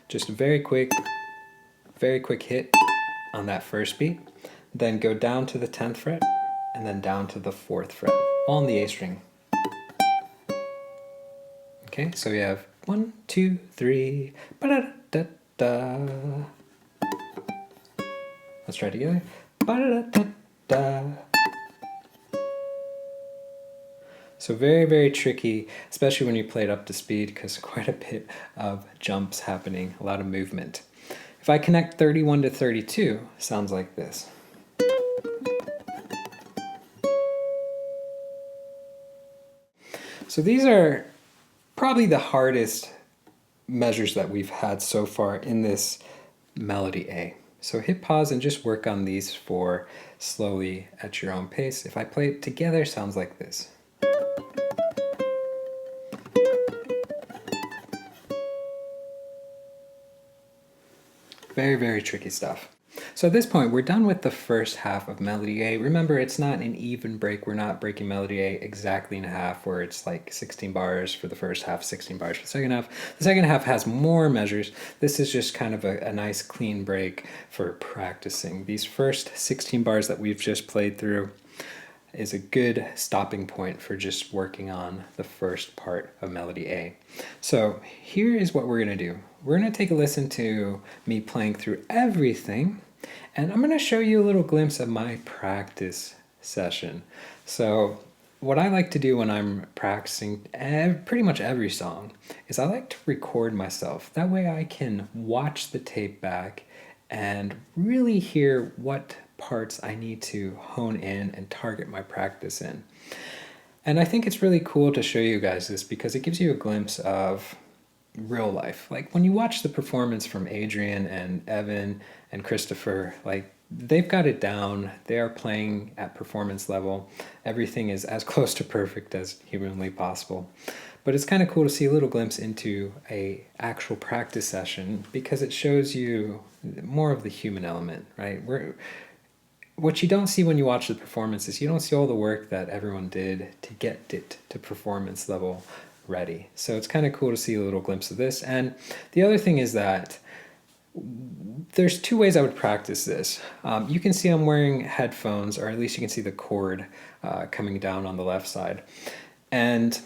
Just a very quick hit on that first beat. Then go down to the 10th fret and then down to the 4th fret, all on the A string. Okay, so we have 1, 2, 3, ba-da-da-da-da. Let's try it together. Ba-da-da-da-da. So very, very tricky, especially when you play it up to speed, because quite a bit of jumps happening, a lot of movement. If I connect 31 to 32, sounds like this. So these are probably the hardest measures that we've had so far in this melody A. So hit pause and just work on these four slowly at your own pace. If I play it together, sounds like this. Very, very tricky stuff. So at this point, we're done with the first half of Melody A. Remember, it's not an even break. We're not breaking Melody A exactly in half, where it's like 16 bars for the first half, 16 bars for the second half. The second half has more measures. This is just kind of a nice clean break for practicing. These first 16 bars that we've just played through is a good stopping point for just working on the first part of Melody A. So here is what we're going to do. We're going to take a listen to me playing through everything, and I'm going to show you a little glimpse of my practice session. So what I like to do when I'm practicing pretty much every song is I like to record myself. That way I can watch the tape back and really hear what parts I need to hone in and target my practice in. And I think it's really cool to show you guys this because it gives you a glimpse of real life. Like when you watch the performance from Adrian and Evan and Christopher, like they've got it down. They are playing at performance level. Everything is as close to perfect as humanly possible. But it's kind of cool to see a little glimpse into a actual practice session because it shows you more of the human element, right? What you don't see when you watch the performance is you don't see all the work that everyone did to get it to performance level ready. So it's kind of cool to see a little glimpse of this. And the other thing is that there's two ways I would practice this. You can see I'm wearing headphones, or at least you can see the cord coming down on the left side. And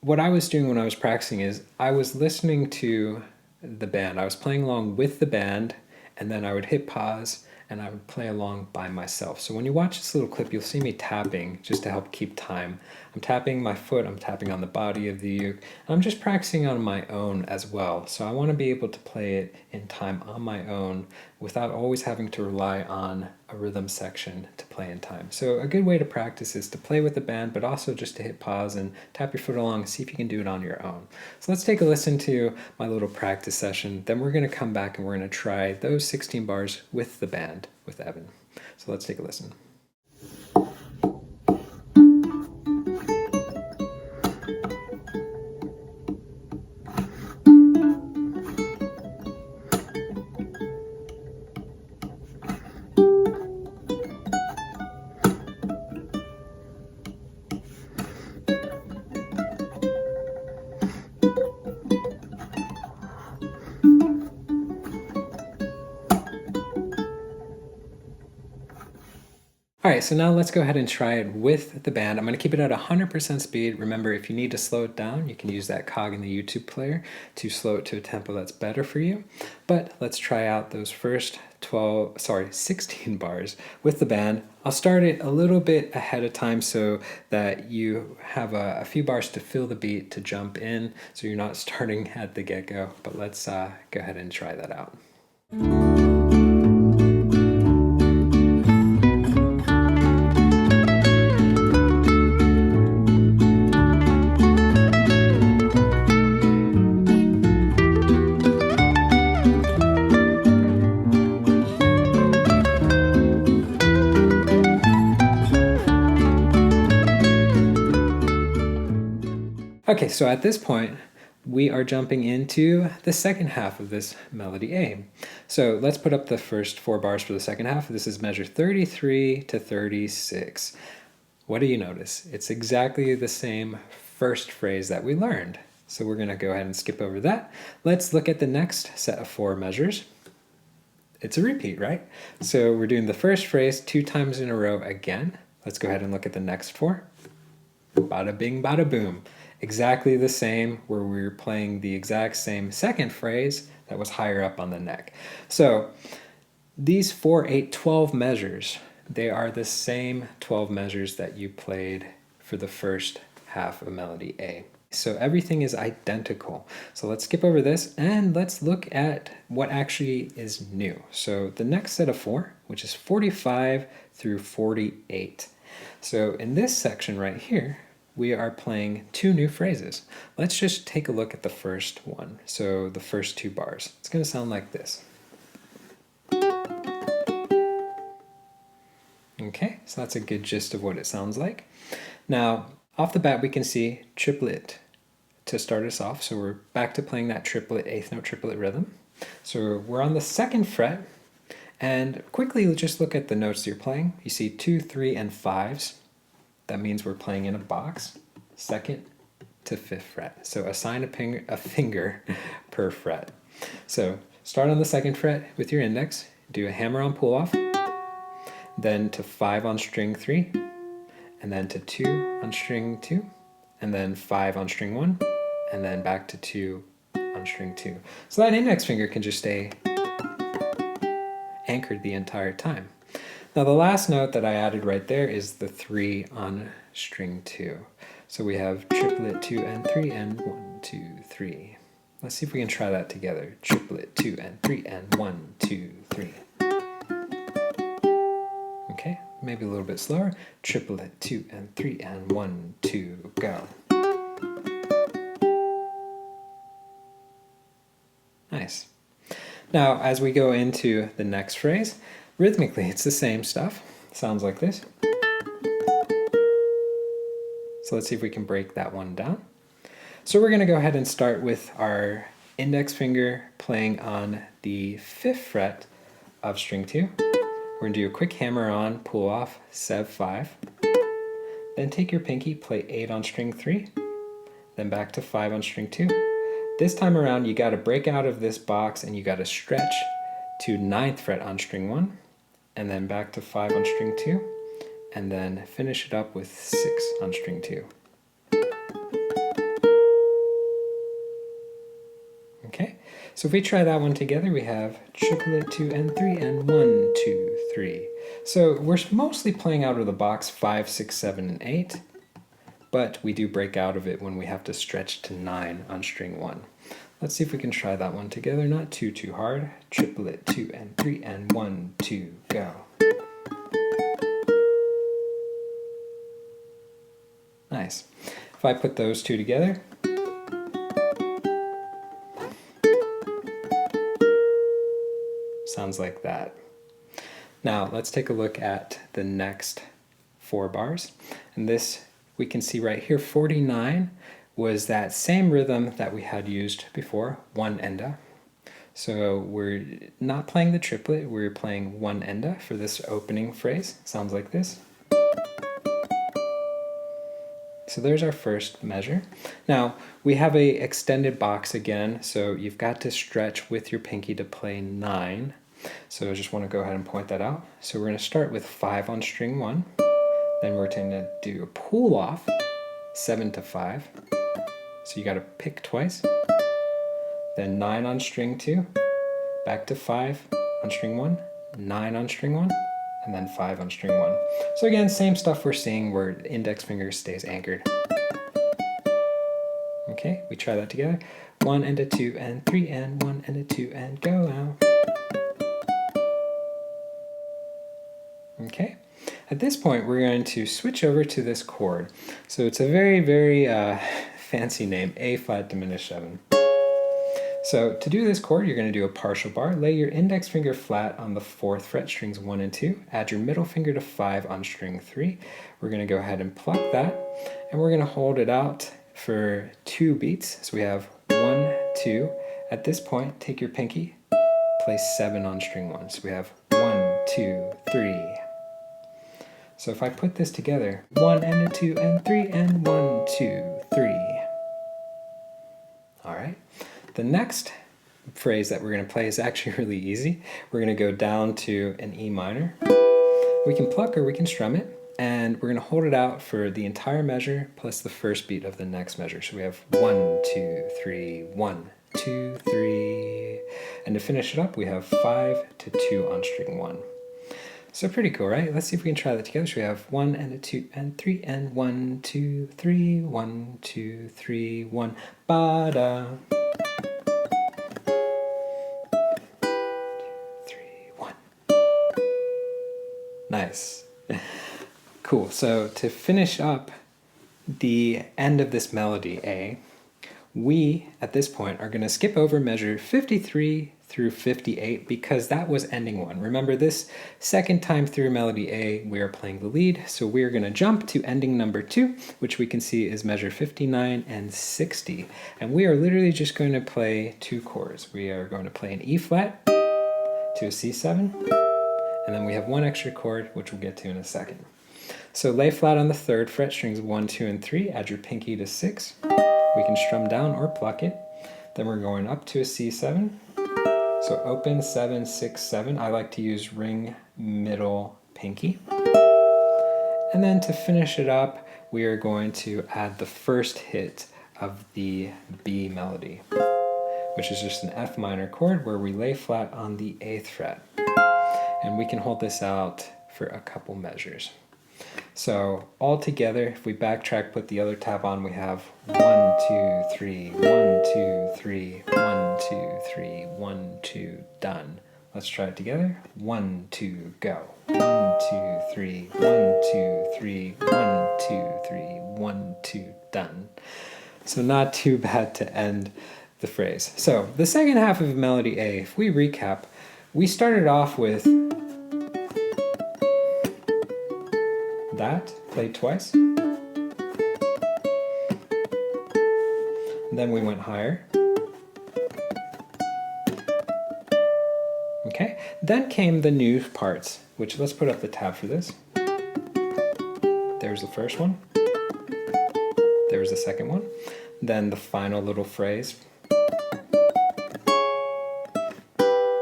what I was doing when I was practicing is I was listening to the band. I was playing along with the band, and then I would hit pause and I would play along by myself. So when you watch this little clip, you'll see me tapping just to help keep time. I'm tapping my foot, I'm tapping on the body of the uke, and I'm just practicing on my own as well. So I want to be able to play it in time on my own without always having to rely on a rhythm section to play in time. So a good way to practice is to play with the band, but also just to hit pause and tap your foot along and see if you can do it on your own. So let's take a listen to my little practice session. Then we're going to come back and we're going to try those 16 bars with the band, with Evan. So let's take a listen. All right, so now let's go ahead and try it with the band. I'm going to keep it at 100% speed. Remember, if you need to slow it down, you can use that cog in the YouTube player to slow it to a tempo that's better for you. But let's try out those first 16 bars with the band. I'll start it a little bit ahead of time so that you have a few bars to fill the beat, to jump in, so you're not starting at the get-go. But let's go ahead and try that out. Okay, so at this point, we are jumping into the second half of this melody A. So let's put up the first 4 bars for the second half. This is measure 33 to 36. What do you notice? It's exactly the same first phrase that we learned. So we're going to go ahead and skip over that. Let's look at the next set of 4 measures. It's a repeat, right? So we're doing the first phrase 2 times in a row again. Let's go ahead and look at the next 4. Bada bing, bada boom. Exactly the same, where we were playing the exact same second phrase that was higher up on the neck. So these 4, 8, 12 measures, they are the same 12 measures that you played for the first half of melody A. So everything is identical. So let's skip over this and let's look at what actually is new. So the next set of 4, which is 45 through 48. So in this section right here, we are playing 2 new phrases. Let's just take a look at the first one. So the first 2 bars. It's going to sound like this. Okay, so that's a good gist of what it sounds like. Now, off the bat, we can see triplet to start us off. So we're back to playing that triplet, 8th note triplet rhythm. So we're on the 2nd fret, and quickly just look at the notes you're playing. You see 2, 3, and 5s. That means we're playing in a box, 2nd to 5th fret. So assign a finger per fret. So start on the 2nd fret with your index, do a hammer-on pull-off, then to 5 on string 3, and then to 2 on string 2, and then 5 on string 1, and then back to 2 on string 2. So that index finger can just stay anchored the entire time. Now the last note that I added right there is the 3 on string 2. So we have triplet 2 and 3 and 1, 2, 3. Let's see if we can try that together. Triplet 2 and 3 and 1, 2, 3. Okay, maybe a little bit slower. Triplet 2 and 3 and 1, 2, go. Nice. Now as we go into the next phrase, rhythmically, it's the same stuff. Sounds like this. So let's see if we can break that one down. So we're going to go ahead and start with our index finger playing on the 5th fret of string 2. We're going to do a quick hammer on, pull off, 7/5. Then take your pinky, play 8 on string 3. Then back to 5 on string 2. This time around, you got to break out of this box and you got to stretch to 9th fret on string 1. And then back to 5 on string 2, and then finish it up with 6 on string 2. Okay, so if we try that one together, we have triplet 2 and 3 and 1, 2, 3. So we're mostly playing out of the box 5, 6, 7, and 8, but we do break out of it when we have to stretch to 9 on string 1. Let's see if we can try that one together, not too hard. Triplet, 2 and 3 and 1, 2, go. Nice. If I put those two together, sounds like that. Now let's take a look at the next 4 bars. And this, we can see right here, 49 was that same rhythm that we had used before, one enda. So we're not playing the triplet, we're playing one enda for this opening phrase. Sounds like this. So there's our first measure. Now we have a extended box again, so you've got to stretch with your pinky to play 9. So I just want to go ahead and point that out. So we're going to start with 5 on string 1. Then we're going to do a pull off, 7 to 5. So you got to pick twice. Then 9 on string 2, back to 5 on string 1, 9 on string 1, and then 5 on string 1. So again, same stuff we're seeing where the index finger stays anchored. Okay, we try that together. 1 and a 2 and 3 and 1 and a 2 and go out. Okay, at this point we're going to switch over to this chord. So it's a very fancy name, A flat diminished 7. So to do this chord, you're going to do a partial bar. Lay your index finger flat on the 4th fret, strings 1 and 2. Add your middle finger to 5 on string 3. We're going to go ahead and pluck that, and we're going to hold it out for 2 beats. So we have 1, 2. At this point, take your pinky, place 7 on string 1. So we have 1, 2, 3. So if I put this together, 1 and a 2 and 3 and 1, 2, 3. All right. The next phrase that we're going to play is actually really easy. We're going to go down to an E minor. We can pluck or we can strum it, and we're going to hold it out for the entire measure plus the first beat of the next measure. So we have 1, 2, 3, 1, 2, 3. And to finish it up, we have 5 to 2 on string 1. So pretty cool, right? Let's see if we can try that together. So we have 1 and a 2 and 3 and 1, 2, 3, 1, 2, 3, 1, ba-da. 3, 1. Nice. Cool. So to finish up the end of this melody, A, we, at this point, are going to skip over measure 53 through 58 because that was ending 1. Remember, this second time through melody A, we are playing the lead, so we are going to jump to ending number 2, which we can see is measure 59 and 60. And we are literally just going to play 2 chords. We are going to play an E flat to a C7, and then we have 1 extra chord, which we'll get to in a second. So lay flat on the 3rd fret, strings 1, 2, and 3, add your pinky to 6. We can strum down or pluck it. Then we're going up to a C7. So open 7, 6, 7. I like to use ring, middle, pinky. And then to finish it up, we are going to add the first hit of the B melody, which is just an F minor chord where we lay flat on the 8th fret. And we can hold this out for a couple measures. So all together, if we backtrack, put the other tab on, we have 1, 2, 3, 1, 2, 3, 1, 2, 3, 1, 2, done. Let's try it together. 1, 2, go. 1, 2, 3, 1, 2, 3, 1, 2, 3, 1, 2, done. So not too bad to end the phrase. So the second half of melody A, if we recap, we started off with that, played twice. Then we went higher. Okay, then came the new parts, which let's put up the tab for this. There's the first one. There's the second one. Then the final little phrase.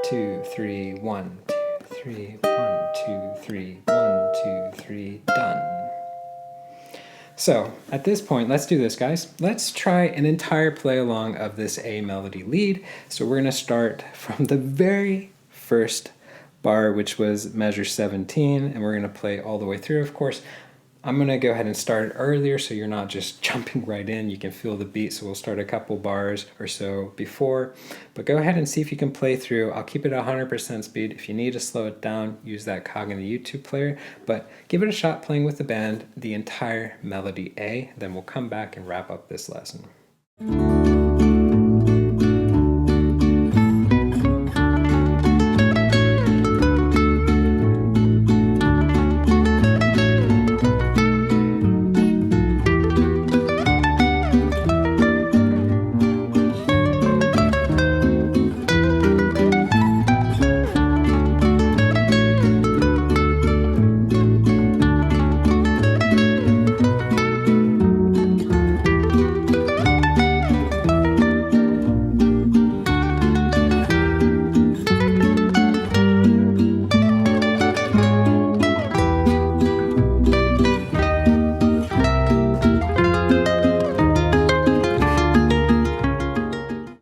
2, 3, 1, 2, 3, 1, 2, 3, 1, 2, 3, done. So at this point, let's do this, guys. Let's try an entire play along of this A melody lead. So we're going to start from the very first bar, which was measure 17, and we're going to play all the way through. Of course, I'm going to go ahead and start it earlier so you're not just jumping right in. You can feel the beat, so we'll start a couple bars or so before. But go ahead and see if you can play through. I'll keep it at 100% speed. If you need to slow it down, use that cog in the YouTube player. But give it a shot playing with the band the entire melody A. Then we'll come back and wrap up this lesson.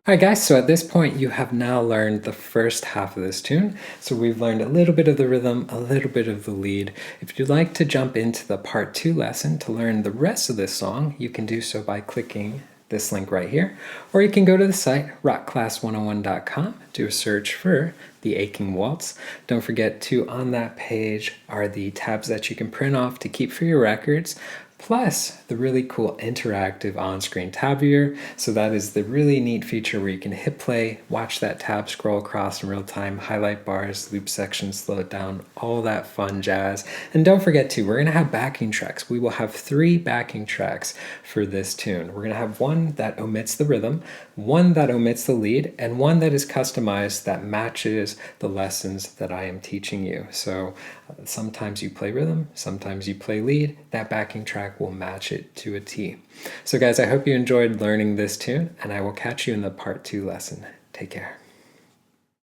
Alright guys, so at this point you have now learned the first half of this tune. So we've learned a little bit of the rhythm, a little bit of the lead. If you'd like to jump into the part 2 lesson to learn the rest of this song, you can do so by clicking this link right here. Or you can go to the site rockclass101.com, do a search for the Aching Waltz. Don't forget to, on that page, are the tabs that you can print off to keep for your records, plus the really cool interactive on-screen tab viewer. So that is the really neat feature where you can hit play, watch that tab scroll across in real time, highlight bars, loop sections, slow it down, all that fun jazz. And don't forget too, we're going to have backing tracks. We will have 3 backing tracks for this tune. We're going to have one that omits the rhythm, one that omits the lead, and one that is customized that matches the lessons that I am teaching you. So sometimes you play rhythm, sometimes you play lead. That backing track will match it to a T. So guys, I hope you enjoyed learning this tune, and I will catch you in the part 2 lesson. Take care.